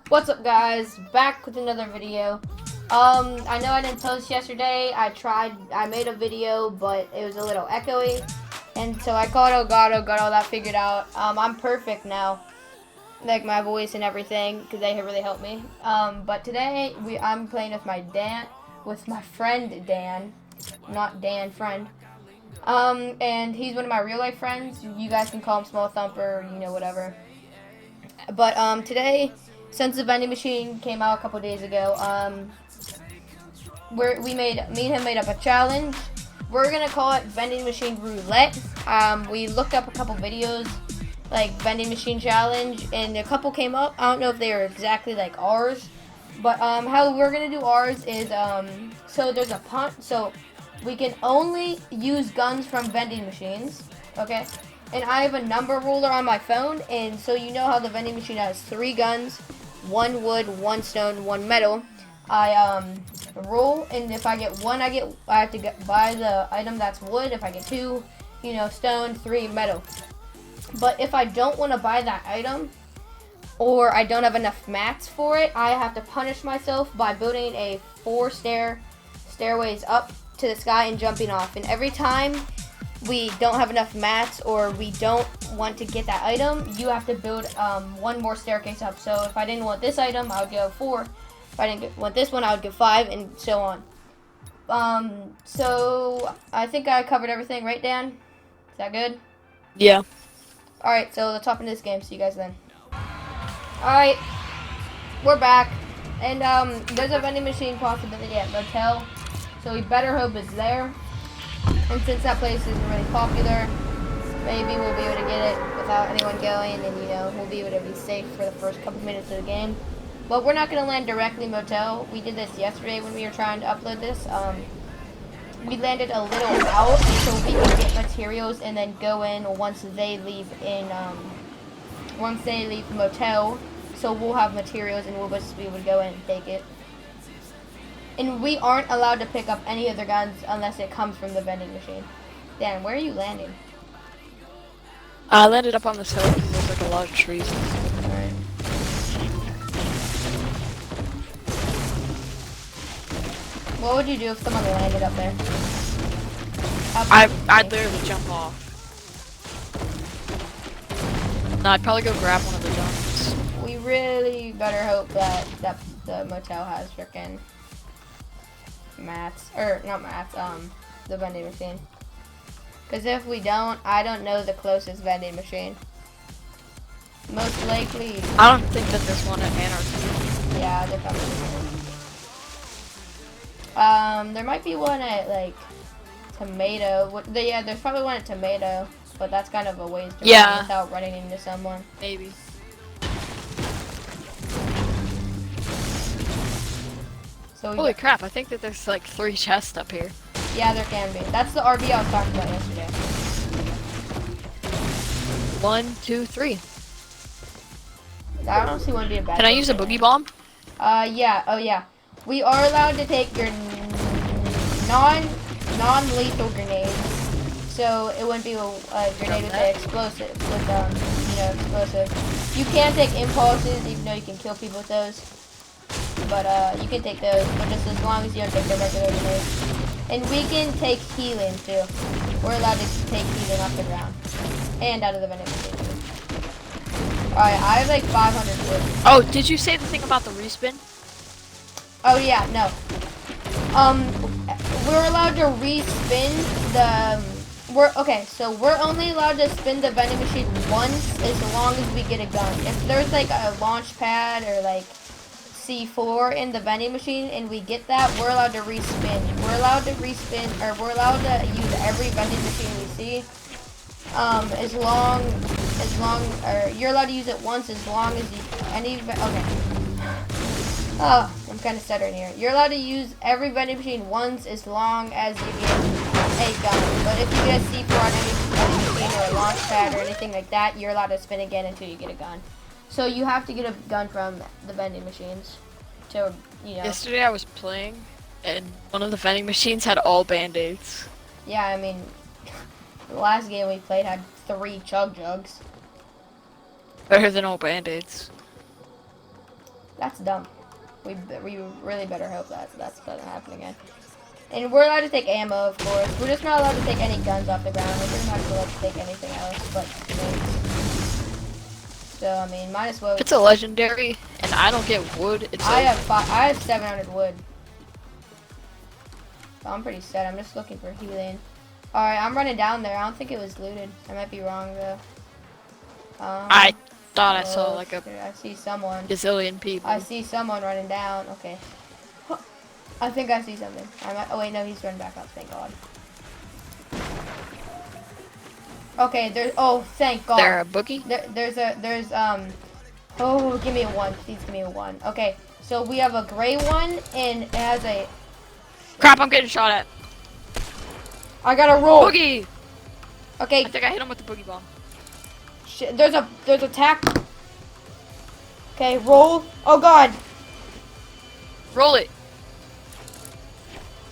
What's up, guys? Back with another video. I know I didn't post yesterday. I made a video, but it was a little echoey, and so I called Elgato, got all that figured out. I'm perfect now, like my voice and everything, because they really helped me. But today I'm playing with my friend Dan, not Dan friend. And he's one of my real life friends. You guys can call him Small Thumper, whatever. But today, since the vending machine came out a couple days ago, me and him made up a challenge. We're gonna call it Vending Machine Roulette. We looked up a couple videos, like Vending Machine Challenge, and a couple came up. I don't know if they were exactly like ours, but how we're gonna do ours is so there's a punt, so we can only use guns from vending machines, okay? And I have a number ruler on my phone, and so you know how the vending machine has 3 guns, 1 wood, 1 stone, 1 metal. I roll, and if I get 1, I have to buy the item that's wood. If I get 2, stone, 3 metal. But if I don't want to buy that item, or I don't have enough mats for it, I have to punish myself by building a 4 stairways up to the sky and jumping off. And every time we don't have enough mats or we don't want to get that item, you have to build 1 more staircase up. So if I didn't want this item, I would go 4. If I didn't want this one, I would go 5, and so on. So I think I covered everything, right, Dan? Is that good? Yeah. Alright, so let's hop into this game. See you guys then. Alright, we're back. And there's a vending machine possibility at Motel, so we better hope it's there. And since that place is really popular, maybe we'll be able to get it without anyone going, and we'll be able to be safe for the first couple minutes of the game. But we're not going to land directly Motel. We did this yesterday when we were trying to upload this. We landed a little out so we can get materials and then go in once they leave Motel. So we'll have materials and we'll just be able to go in and take it. And we aren't allowed to pick up any other guns unless it comes from the vending machine. Dan, where are you landing? I landed up on this hill because there's like a lot of trees. Alright. What would you do if someone landed up there? I'd literally jump off. No, I'd probably go grab one of the guns. We really better hope that the motel has frickin' mats, or not mats, the vending machine. Because if we don't, I don't know the closest vending machine. Most likely. I don't think that there's one at Anarchy. Yeah, there probably is. There might be one at like Tomato. Yeah, there's probably one at Tomato, but that's kind of a ways to run without running into someone. Maybe. So holy crap, I think that there's like 3 chests up here. Yeah, there can be. That's the RV I was talking about yesterday. 1, 2, 3. I don't see one being bad. Can I use a boogie bomb? Yeah. Oh, yeah. We are allowed to take your non-lethal grenades. So it wouldn't be a grenade with the explosive. Explosive. You can take impulses, even though you can kill people with those. But you can take those, but just as long as you don't take the regular grenades. And we can take healing too. We're allowed to take healing off the ground and out of the vending machine. Alright, I have like 500 wood. Oh, did you say the thing about the respin? Oh yeah, no. We're allowed to respin the. So we're only allowed to spin the vending machine once as long as we get a gun. If there's like a launch pad or like C4 in the vending machine and we get that, we're allowed to respin. We're allowed to respin, or we're allowed to use every vending machine we see. Or you're allowed to use it once as long as you, okay. Oh, I'm kind of stuttering here. You're allowed to use every vending machine once as long as you get a gun. But if you get a C4 on any vending machine or a launch pad or anything like that, you're allowed to spin again until you get a gun. So you have to get a gun from the vending machines to, Yesterday I was playing and one of the vending machines had all band-aids. Yeah, I mean, the last game we played had 3 chug jugs. Better than all band-aids. That's dumb. We really better hope that doesn't happen again. And we're allowed to take ammo, of course. We're just not allowed to take any guns off the ground. We're not allowed to take anything else but grenades. So I mean, might as well. If it's a legendary and I don't get wood, it's I over. have 700 wood. So I'm pretty set. I'm just looking for healing. All right, I'm running down there. I don't think it was looted. I might be wrong though. I thought I saw like a I see someone. gazillion people. I see someone running down. Okay. I think I see something. Oh wait, no, he's running back up. Thank God. Okay, there's. Oh, thank God. There a boogie? There's. Oh, give me a 1. Please give me a 1. Okay, so we have a gray one, and it has a. Crap! I'm getting shot at. I gotta roll. Boogie. Okay. I think I hit him with the boogie bomb. Shit, there's a tack. Okay, roll. Oh God. Roll it.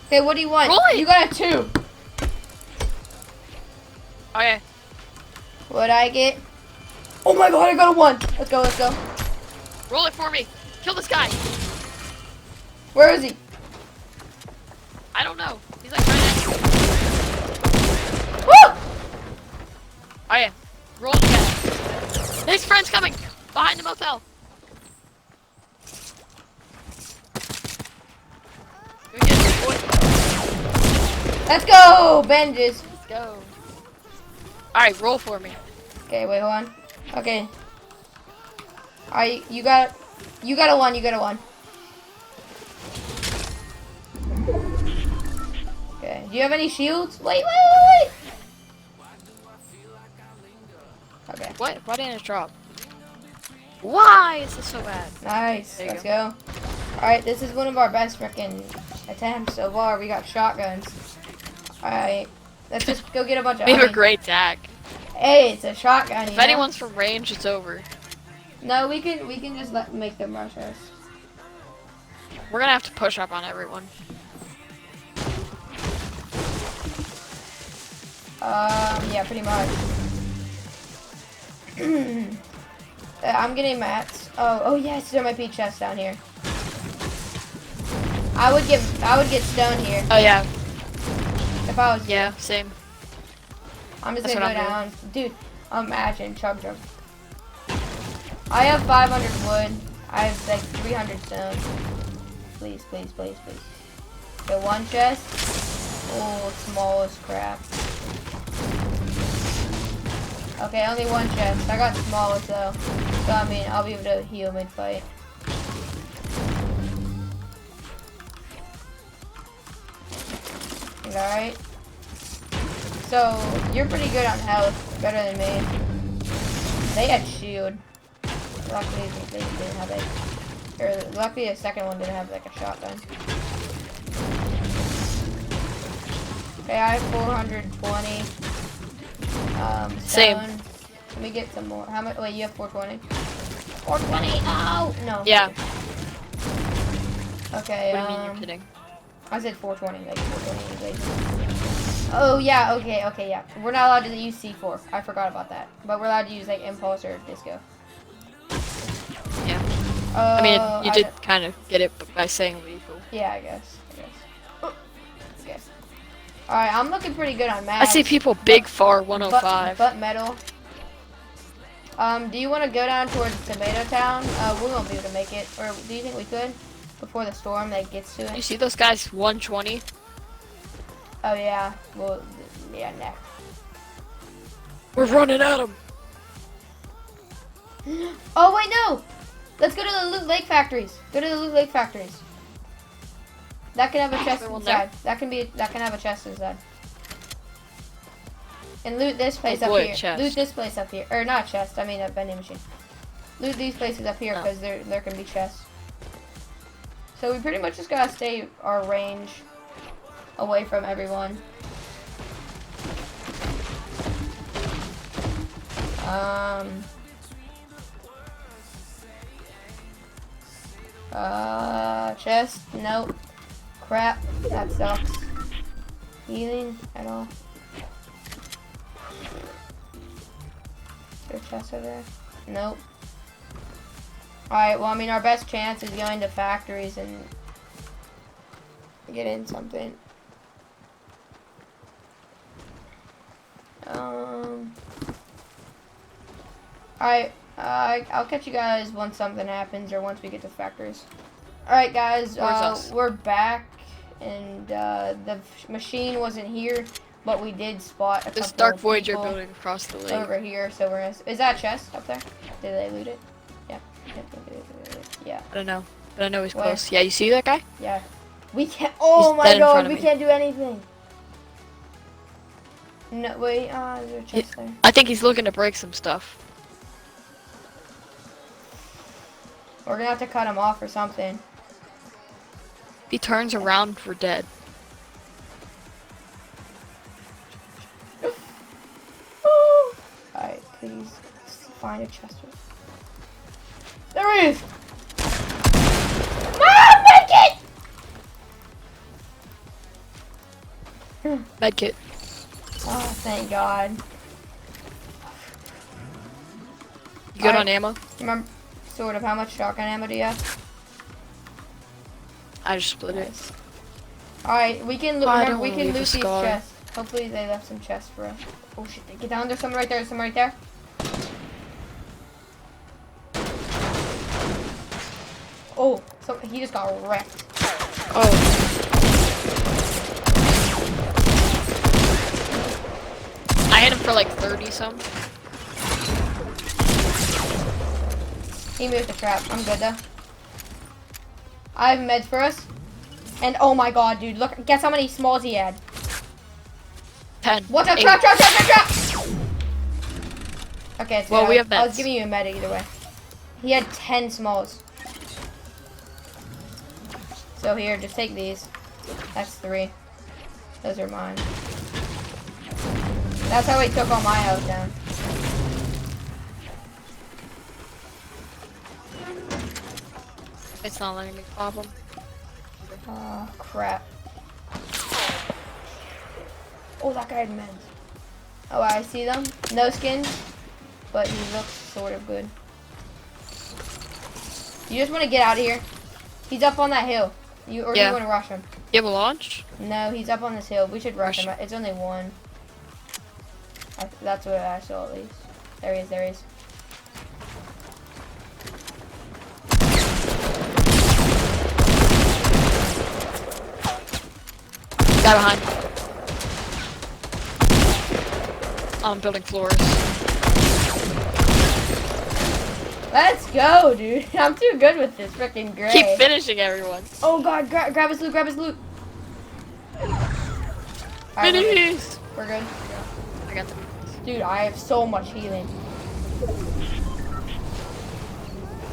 Okay, what do you want? Roll it. You got a 2. Okay. What'd I get? Oh my God, I got a 1. Let's go, let's go. Roll it for me. Kill this guy. Where is he? I don't know. He's like right at you. Woo! Oh yeah. Roll it again. His friend's coming. Behind the motel. You're getting it, boy. Let's go, Benjes. Let's go. Alright, roll for me. Okay, wait, hold on. Okay. Alright, you got a 1, you got a 1. Okay, do you have any shields? Wait. Okay. What? Why didn't it drop? Why is this so bad? Nice. There you Let's go. Alright, this is one of our best freaking attempts so far. We got shotguns. Alright. Let's just go get a bunch of We have a ammo. great tag. Hey, it's a shotgun, If anyone's from range, it's over. No, we can just make them rush us. We're gonna have to push up on everyone. Yeah, pretty much. I'm getting mats. Oh yes, there might be chests down here. I would get stone here Oh yeah. if I was. Yeah, same. I'm just That's gonna go what down, dude. Imagine chug jug. I have 500 wood. I have like 300 stone. Please. The 1 chest. Oh, small as crap. Okay, only 1 chest. I got smallest though. So I mean, I'll be able to heal mid-fight. Alright. So, you're pretty good on health. Better than me. They had shield. Luckily, they didn't have it. Or, luckily, the second one didn't have like a shotgun. Okay, I have 420. Same. Stone. Let me get some more. How much? Wait, you have 420? 420? Oh! No. Yeah. Okay, What do you mean you're kidding? I said 420, like 420. Oh, yeah, okay, yeah. We're not allowed to use C4. I forgot about that. But we're allowed to use, like, Impulse or Disco. Yeah. I mean, you did kind of get it by saying lethal. Yeah, I guess. Okay. Alright, I'm looking pretty good on math. I see people big far 105. But metal. Do you want to go down towards Tomato Town? We won't be able to make it. Or do you think we could? Before the storm that gets to it? You see those guys 120? Oh, yeah. Well, yeah, nah. We're running at them. Oh, wait, no! Let's go to the Loot Lake factories. Go to the Loot Lake factories. That can have a chest inside. That can have a chest inside. And loot this place up here. Chest. Loot this place up here. Or not chest, I mean a vending machine. Loot these places up here because there can be chests. So we pretty much just gotta stay our range away from everyone. Chest, nope. Crap, that sucks. Healing at all? Is there a chest over there? Nope. Alright, well, I mean, our best chance is going to factories and get in something. Alright, I'll catch you guys once something happens or once we get to factories. Alright, guys, we're back, and the machine wasn't here, but we did spot a couple This dark of void you're people building across the lake. over here, so we're gonna... Is that a chest up there? Did they loot it? Yeah. Yeah. I don't know, but I know he's Where? close. Yeah, you see that guy? Yeah. We can't... Oh He's my dead in god, front of we me. can't do anything. No, wait, there's a chest there. I think he's looking to break some stuff. We're gonna have to cut him off or something. If he turns around, we're dead. Alright, please find a chest. There he is! Mom, make it! Medkit. Oh, thank God. You good on ammo? Remember, sort of, how much shotgun ammo do you have? I just split it. Alright, we can loot. I Remember, don't we wanna can leave a loot these scar. chests. Hopefully, they left some chests for us. Oh shit! Get down. There's someone right there. There's someone right there. Oh, so he just got wrecked. Oh. I hit him for like 30 some. He moved the trap. I'm good though. I have meds for us. And oh my god, dude, look, guess how many smalls he had. 10. What's up? 8. Trap! Okay, so Well, we have I was meds. giving you a med either way. He had 10 smalls. So here, just take these. That's 3. Those are mine. That's how he took all my health down. It's not letting me pop him. Oh, crap. Oh, that guy had meds. Oh, I see them. No skins, but he looks sort of good. You just want to get out of here. He's up on that hill. Do you want to rush him? You have a launch? No, he's up on this hill. We should rush him. It's only one. That's what I saw at least. There he is. There he is. Guy behind. I'm building floors. Let's go, dude. I'm too good with this freaking gray. Keep finishing everyone. Oh god, grab his loot, grab his loot. Alright, Minis! we're good. I got them. Dude, I have so much healing.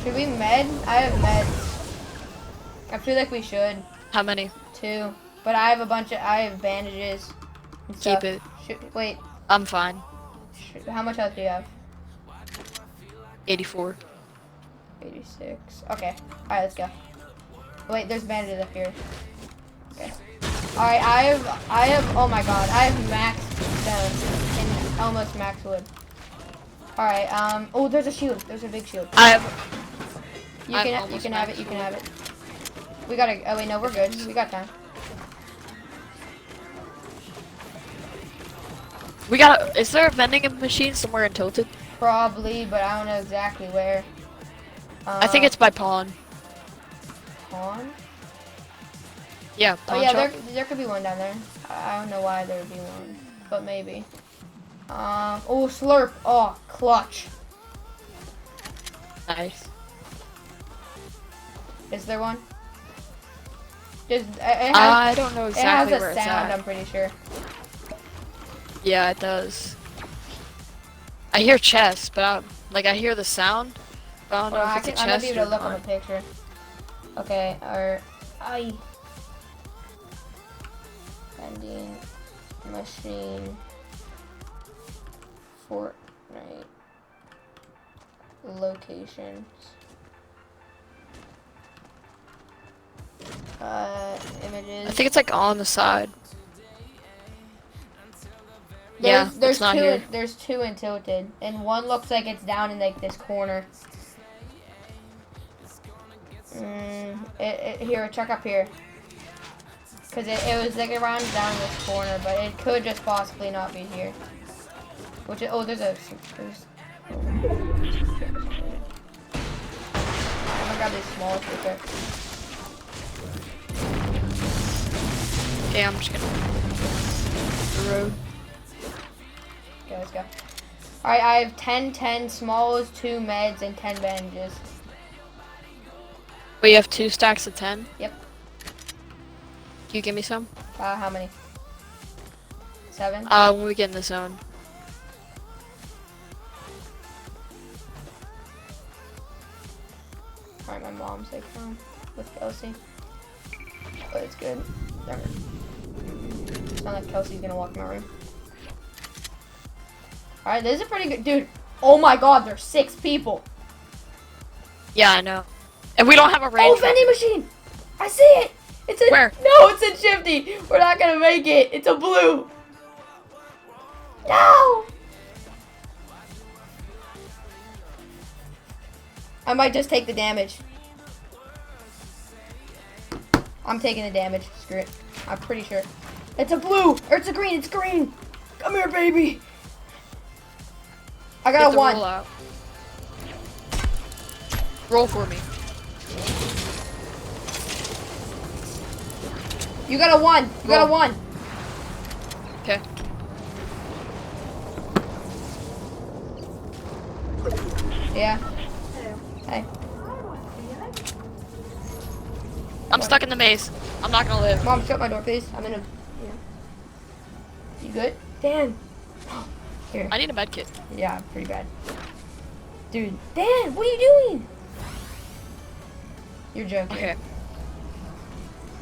Should we med? I have meds. I feel like we should. How many? 2. But I have I have bandages. And Keep stuff. it. Wait, I'm fine. how much health do you have? 84. 86. Okay. Alright, let's go. Wait, there's bandages up here. Okay. Alright, I have, oh my god, I have max stone and almost max wood. Alright, oh, there's a shield. There's a big shield. I have. You can have it, you can have it. We gotta, oh wait, no, we're good. We got time. We got. Is there a vending machine somewhere in Tilted? Probably, but I don't know exactly where. I think it's by Pawn. Pawn? Yeah, Oh Pawn yeah, shop. there could be one down there. I don't know why there would be one, but maybe. Oh, slurp. Oh, clutch. Nice. Is there one? Just, I don't know exactly it has where a it's sound, at. I'm pretty sure. Yeah, it does. I hear chests, but I hear the sound. But I don't know if it's a I might chest be able or to look on not. the picture. Okay, or vending machine Fortnite locations. Images. I think it's like on the side. There's it's not two. here. There's two in Tilted, and one looks like it's down in like this corner. Here, check up here. Cause it was like around down this corner, but it could just possibly not be here. Which oh, there's. I'm gonna grab these smallest real quick. Okay, I'm just gonna the road. Okay, let's go. Alright, I have 10 smalls, 2 meds, and 10 bandages. Wait, you have 2 stacks of 10? Yep. Can you give me some? How many? 7? When we get in the zone. Alright, my mom's like home with Kelsey. But it's good. Never. It's not like Kelsey's gonna walk in my room. Alright, this is a pretty good dude. Oh my god, there's 6 people. Yeah, I know. And we don't have a range. Oh, vending machine! I see it! It's a Where? No, it's a Shifty! We're not gonna make it. It's a blue. No! I might just take the damage. I'm taking the damage. Screw it. I'm pretty sure. It's a blue! Or it's a green! It's green! Come here, baby! I got a 1. Roll out. Roll for me. You got a 1. You got a 1. Okay. Yeah. Hey. I'm stuck in the maze. I'm not gonna live. Mom, shut my door, please. I'm in a. Yeah. You good? Dan. Here. I need a med kit. Yeah, pretty bad. Dude, Dan, what are you doing? You're joking. Okay.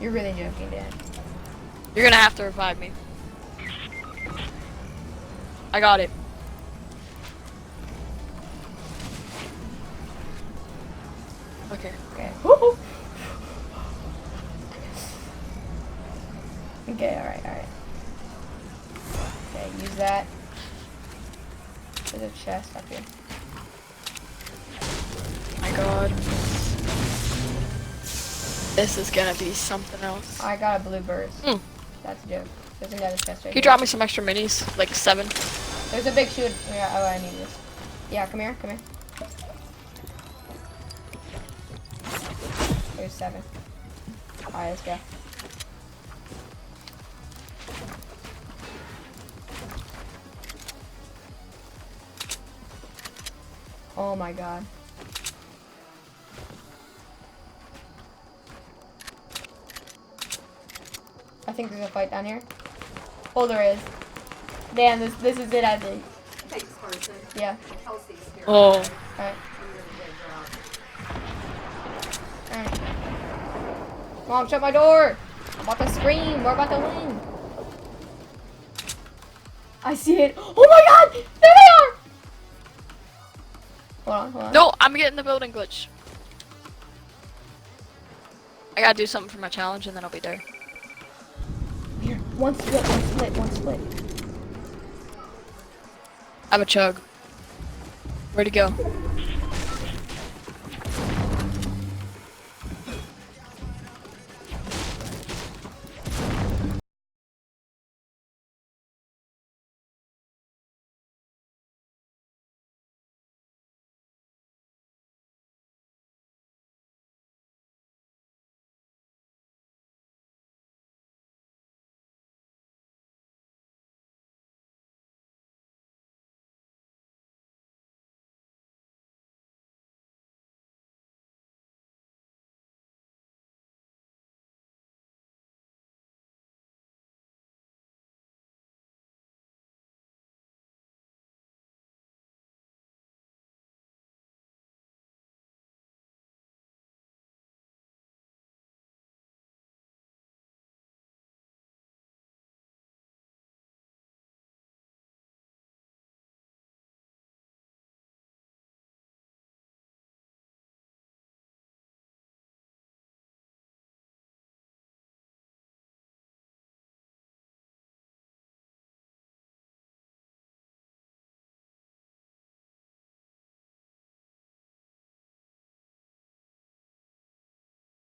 You're really joking, Dan. You're gonna have to revive me. I got it. Okay. Okay. Woo-hoo. Okay, alright. Okay, use that. There's a chest up here. My god. This is gonna be something else. I got a blue burst. Hmm. That's a joke. There's another chest right Can you here. drop me some extra minis? Like 7? There's a big shoot. Yeah, oh, I need this. Yeah, come here, come here. There's 7. Alright, let's go. Oh my god. I think there's a fight down here. Oh, there is. Damn, this is it, I think. Thanks, Carson. Yeah. Kelsey's here. Oh. Alright. Alright. Mom, shut my door! I'm about to scream. We're about to win. I see it. Oh my god! There they are! Hold on. No, I'm getting the building glitch. I gotta do something for my challenge and then I'll be there. Here. One split. I have a chug. Where'd he go?